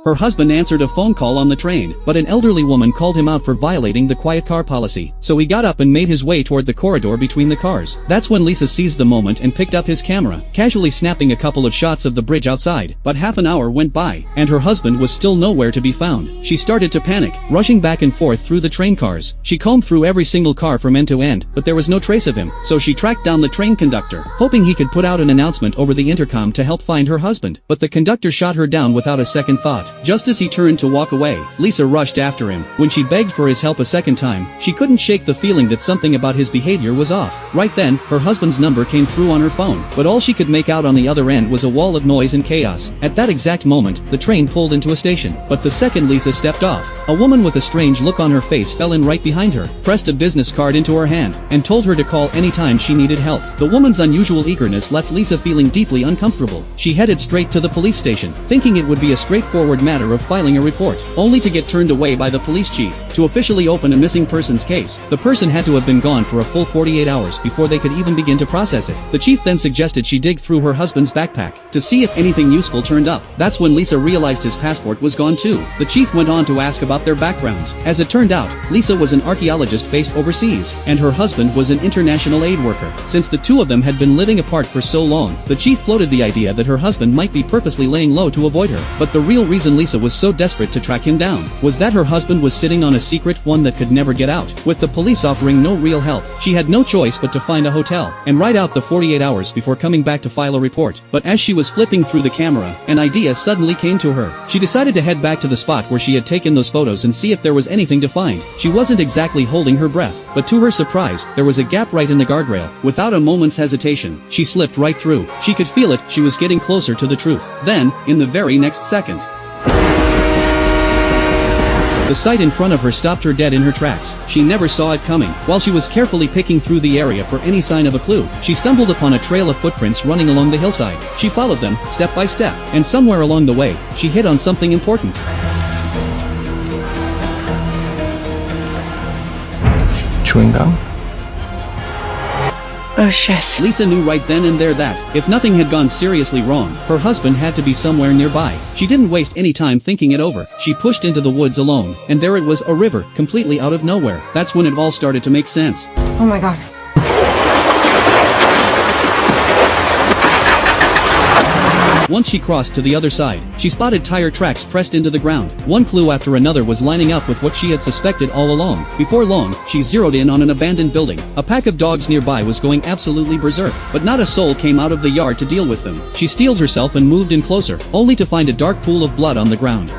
Her husband answered a phone call on the train, but an elderly woman called him out for violating the quiet car policy. So he got up and made his way toward the corridor between the cars. That's when Lisa seized the moment and picked up his camera, casually snapping a couple of shots of the bridge outside. But half an hour went by, and her husband was still nowhere to be found. She started to panic, rushing back and forth through the train cars. She combed through every single car from end to end, but there was no trace of him. So she tracked down the train conductor, hoping he could put out an announcement over the intercom to help find her husband. But the conductor shot her down without a second thought. Just as he turned to walk away, Lisa rushed after him. When she begged for his help a second time, she couldn't shake the feeling that something about his behavior was off. Right then, her husband's number came through on her phone, but all she could make out on the other end was a wall of noise and chaos. At that exact moment, the train pulled into a station. But the second Lisa stepped off, a woman with a strange look on her face fell in right behind her, pressed a business card into her hand, and told her to call anytime she needed help. The woman's unusual eagerness left Lisa feeling deeply uncomfortable. She headed straight to the police station, thinking it would be a straightforward matter of filing a report, only to get turned away by the police chief. To officially open a missing persons case, the person had to have been gone for a full 48 hours before they could even begin to process it. The chief then suggested she dig through her husband's backpack to see if anything useful turned up. That's when Lisa realized his passport was gone too. The chief went on to ask about their backgrounds. As it turned out, Lisa was an archaeologist based overseas, and her husband was an international aid worker. Since the two of them had been living apart for so long, the chief floated the idea that her husband might be purposely laying low to avoid her. But the real reason Lisa was so desperate to track him down was that her husband was sitting on a secret, one that could never get out. With the police offering no real help, she had no choice but to find a hotel and ride out the 48 hours before coming back to file a report. But as she was flipping through the camera, an idea suddenly came to her. She decided to head back to the spot where she had taken those photos and see if there was anything to find. She wasn't exactly holding her breath, but to her surprise, there was a gap right in the guardrail. Without a moment's hesitation, she slipped right through. She could feel it, she was getting closer to the truth. Then, in the very next second, the sight in front of her stopped her dead in her tracks. She never saw it coming. While she was carefully picking through the area for any sign of a clue, she stumbled upon a trail of footprints running along the hillside. She followed them, step by step, and somewhere along the way, she hit on something important. Chewing gum? Oh shit. Lisa knew right then and there that, if nothing had gone seriously wrong, her husband had to be somewhere nearby. She didn't waste any time thinking it over. She pushed into the woods alone, and there it was, a river, completely out of nowhere. That's when it all started to make sense. Oh my god. Once she crossed to the other side, she spotted tire tracks pressed into the ground. One clue after another was lining up with what she had suspected all along. Before long, she zeroed in on an abandoned building. A pack of dogs nearby was going absolutely berserk, but not a soul came out of the yard to deal with them. She steeled herself and moved in closer, only to find a dark pool of blood on the ground.